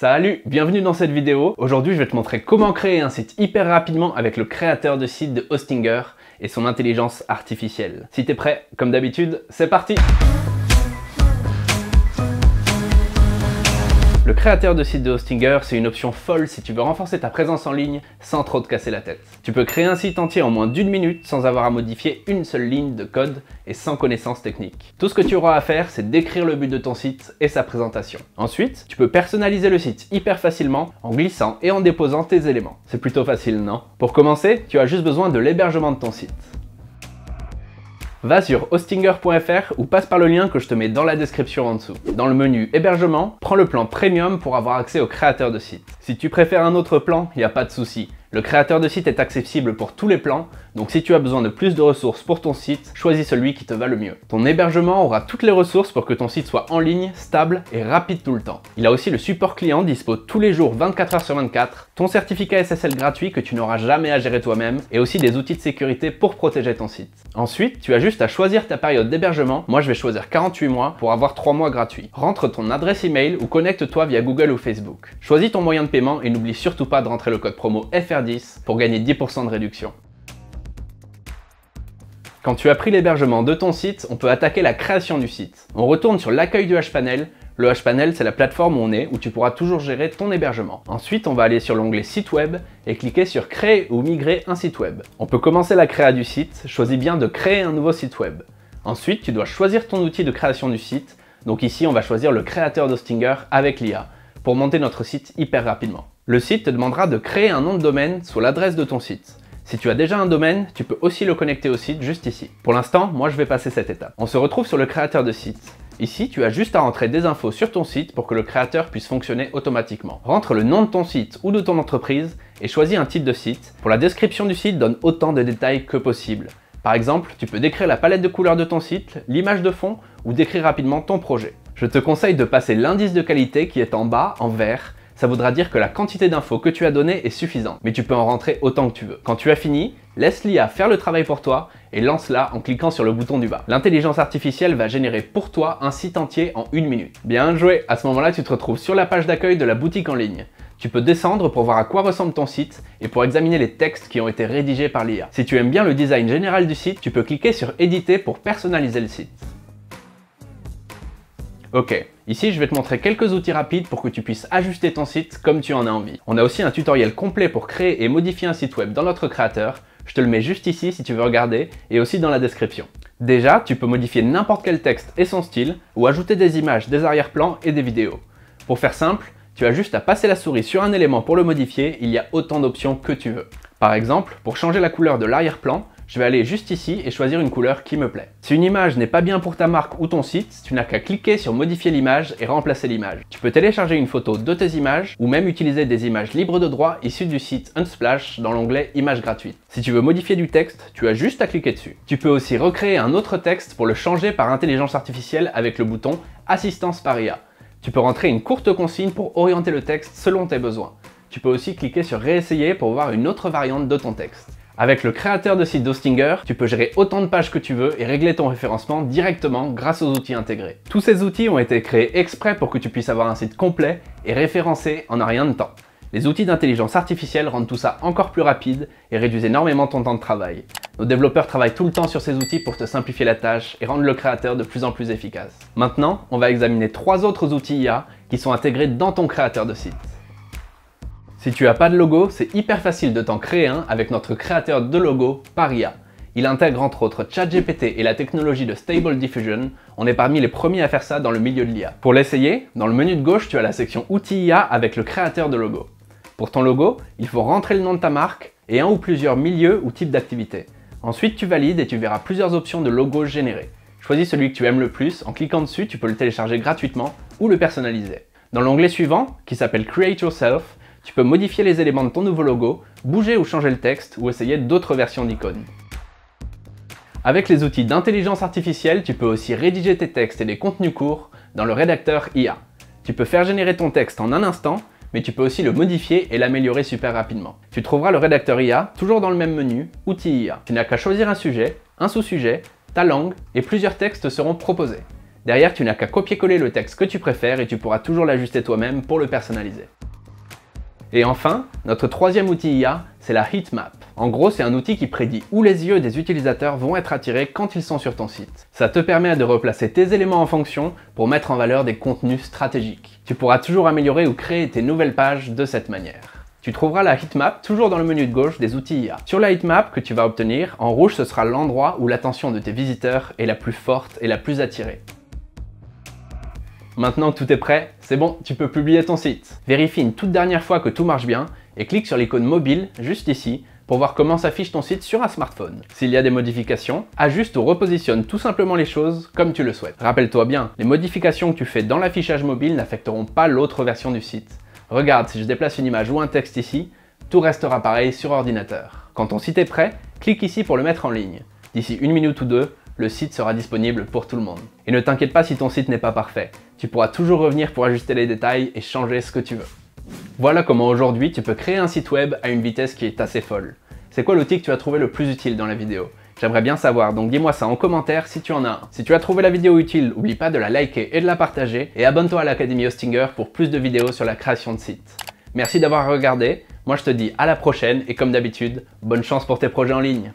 Salut, bienvenue dans cette vidéo. Aujourd'hui, je vais te montrer comment créer un site hyper rapidement avec le créateur de site de Hostinger et son intelligence artificielle. Si t'es prêt, comme d'habitude, c'est parti! Le créateur de site de Hostinger, c'est une option folle si tu veux renforcer ta présence en ligne sans trop te casser la tête. Tu peux créer un site entier en moins d'1 minute sans avoir à modifier une seule ligne de code et sans connaissance technique. Tout ce que tu auras à faire, c'est d'écrire le but de ton site et sa présentation. Ensuite, tu peux personnaliser le site hyper facilement en glissant et en déposant tes éléments. C'est plutôt facile, non? Pour commencer, tu as juste besoin de l'hébergement de ton site. Va sur hostinger.fr ou passe par le lien que je te mets dans la description en dessous. Dans le menu hébergement, prends le plan premium pour avoir accès au créateur de site. Si tu préfères un autre plan, il n'y a pas de souci. Le créateur de site est accessible pour tous les plans, donc si tu as besoin de plus de ressources pour ton site, choisis celui qui te va le mieux. Ton hébergement aura toutes les ressources pour que ton site soit en ligne, stable et rapide tout le temps. Il a aussi le support client dispo tous les jours 24 h sur 24, ton certificat SSL gratuit que tu n'auras jamais à gérer toi-même et aussi des outils de sécurité pour protéger ton site. Ensuite, tu as juste à choisir ta période d'hébergement. Moi, je vais choisir 48 mois pour avoir 3 mois gratuits. Rentre ton adresse email ou connecte-toi via Google ou Facebook. Choisis ton moyen de paiement et n'oublie surtout pas de rentrer le code promo FR10 pour gagner 10% de réduction. Quand tu as pris l'hébergement de ton site, on peut attaquer la création du site. On retourne sur l'accueil du hPanel. Le hPanel, c'est la plateforme où on est, où tu pourras toujours gérer ton hébergement. Ensuite, on va aller sur l'onglet Site web et cliquer sur Créer ou migrer un site web. On peut commencer la créa du site. Choisis bien de créer un nouveau site web. Ensuite, tu dois choisir ton outil de création du site. Donc ici, on va choisir le créateur d'Hostinger avec l'IA pour monter notre site hyper rapidement. Le site te demandera de créer un nom de domaine sous l'adresse de ton site. Si tu as déjà un domaine, tu peux aussi le connecter au site juste ici. Pour l'instant, moi je vais passer cette étape. On se retrouve sur le créateur de site. Ici, tu as juste à rentrer des infos sur ton site pour que le créateur puisse fonctionner automatiquement. Rentre le nom de ton site ou de ton entreprise et choisis un titre de site. Pour la description du site, donne autant de détails que possible. Par exemple, tu peux décrire la palette de couleurs de ton site, l'image de fond ou décrire rapidement ton projet. Je te conseille de passer l'indice de qualité qui est en bas, en vert. Ça voudra dire que la quantité d'infos que tu as données est suffisante, mais tu peux en rentrer autant que tu veux. Quand tu as fini, laisse l'IA faire le travail pour toi et lance-la en cliquant sur le bouton du bas. L'intelligence artificielle va générer pour toi un site entier en 1 minute. Bien joué! À ce moment-là, tu te retrouves sur la page d'accueil de la boutique en ligne. Tu peux descendre pour voir à quoi ressemble ton site et pour examiner les textes qui ont été rédigés par l'IA. Si tu aimes bien le design général du site, tu peux cliquer sur Éditer pour personnaliser le site. Ok, ici je vais te montrer quelques outils rapides pour que tu puisses ajuster ton site comme tu en as envie. On a aussi un tutoriel complet pour créer et modifier un site web dans notre créateur. Je te le mets juste ici si tu veux regarder et aussi dans la description. Déjà, tu peux modifier n'importe quel texte et son style ou ajouter des images, des arrière-plans et des vidéos. Pour faire simple, tu as juste à passer la souris sur un élément pour le modifier, il y a autant d'options que tu veux. Par exemple, pour changer la couleur de l'arrière-plan, je vais aller juste ici et choisir une couleur qui me plaît. Si une image n'est pas bien pour ta marque ou ton site, tu n'as qu'à cliquer sur modifier l'image et remplacer l'image. Tu peux télécharger une photo de tes images ou même utiliser des images libres de droit issues du site Unsplash dans l'onglet Images gratuites. Si tu veux modifier du texte, tu as juste à cliquer dessus. Tu peux aussi recréer un autre texte pour le changer par intelligence artificielle avec le bouton Assistance par IA. Tu peux rentrer une courte consigne pour orienter le texte selon tes besoins. Tu peux aussi cliquer sur Réessayer pour voir une autre variante de ton texte. Avec le créateur de site d'Hostinger, tu peux gérer autant de pages que tu veux et régler ton référencement directement grâce aux outils intégrés. Tous ces outils ont été créés exprès pour que tu puisses avoir un site complet et référencé en un rien de temps. Les outils d'intelligence artificielle rendent tout ça encore plus rapide et réduisent énormément ton temps de travail. Nos développeurs travaillent tout le temps sur ces outils pour te simplifier la tâche et rendre le créateur de plus en plus efficace. Maintenant, on va examiner 3 autres outils IA qui sont intégrés dans ton créateur de site. Si tu n'as pas de logo, c'est hyper facile de t'en créer un avec notre créateur de logo par IA. Il intègre entre autres ChatGPT et la technologie de Stable Diffusion. On est parmi les premiers à faire ça dans le milieu de l'IA. Pour l'essayer, dans le menu de gauche, tu as la section Outils IA avec le créateur de logo. Pour ton logo, il faut rentrer le nom de ta marque et un ou plusieurs milieux ou types d'activités. Ensuite, tu valides et tu verras plusieurs options de logo générés. Choisis celui que tu aimes le plus. En cliquant dessus, tu peux le télécharger gratuitement ou le personnaliser. Dans l'onglet suivant, qui s'appelle Create Yourself, tu peux modifier les éléments de ton nouveau logo, bouger ou changer le texte ou essayer d'autres versions d'icônes. Avec les outils d'intelligence artificielle, tu peux aussi rédiger tes textes et des contenus courts dans le rédacteur IA. Tu peux faire générer ton texte en un instant, mais tu peux aussi le modifier et l'améliorer super rapidement. Tu trouveras le rédacteur IA toujours dans le même menu, Outils IA. Tu n'as qu'à choisir un sujet, un sous-sujet, ta langue et plusieurs textes seront proposés. Derrière, tu n'as qu'à copier-coller le texte que tu préfères et tu pourras toujours l'ajuster toi-même pour le personnaliser. Et enfin, notre troisième outil IA, c'est la heatmap. En gros, c'est un outil qui prédit où les yeux des utilisateurs vont être attirés quand ils sont sur ton site. Ça te permet de replacer tes éléments en fonction pour mettre en valeur des contenus stratégiques. Tu pourras toujours améliorer ou créer tes nouvelles pages de cette manière. Tu trouveras la heatmap toujours dans le menu de gauche des outils IA. Sur la heatmap que tu vas obtenir, en rouge ce sera l'endroit où l'attention de tes visiteurs est la plus forte et la plus attirée. Maintenant que tout est prêt, c'est bon, tu peux publier ton site. Vérifie une toute dernière fois que tout marche bien et clique sur l'icône mobile, juste ici, pour voir comment s'affiche ton site sur un smartphone. S'il y a des modifications, ajuste ou repositionne tout simplement les choses comme tu le souhaites. Rappelle-toi bien, les modifications que tu fais dans l'affichage mobile n'affecteront pas l'autre version du site. Regarde, si je déplace une image ou un texte ici, tout restera pareil sur ordinateur. Quand ton site est prêt, clique ici pour le mettre en ligne. D'ici 1 minute ou 2, le site sera disponible pour tout le monde. Et ne t'inquiète pas si ton site n'est pas parfait. Tu pourras toujours revenir pour ajuster les détails et changer ce que tu veux. Voilà comment aujourd'hui tu peux créer un site web à une vitesse qui est assez folle. C'est quoi l'outil que tu as trouvé le plus utile dans la vidéo? J'aimerais bien savoir, donc dis-moi ça en commentaire si tu en as un. Si tu as trouvé la vidéo utile, n'oublie pas de la liker et de la partager, et abonne-toi à l'Académie Hostinger pour plus de vidéos sur la création de sites. Merci d'avoir regardé, moi je te dis à la prochaine, et comme d'habitude, bonne chance pour tes projets en ligne.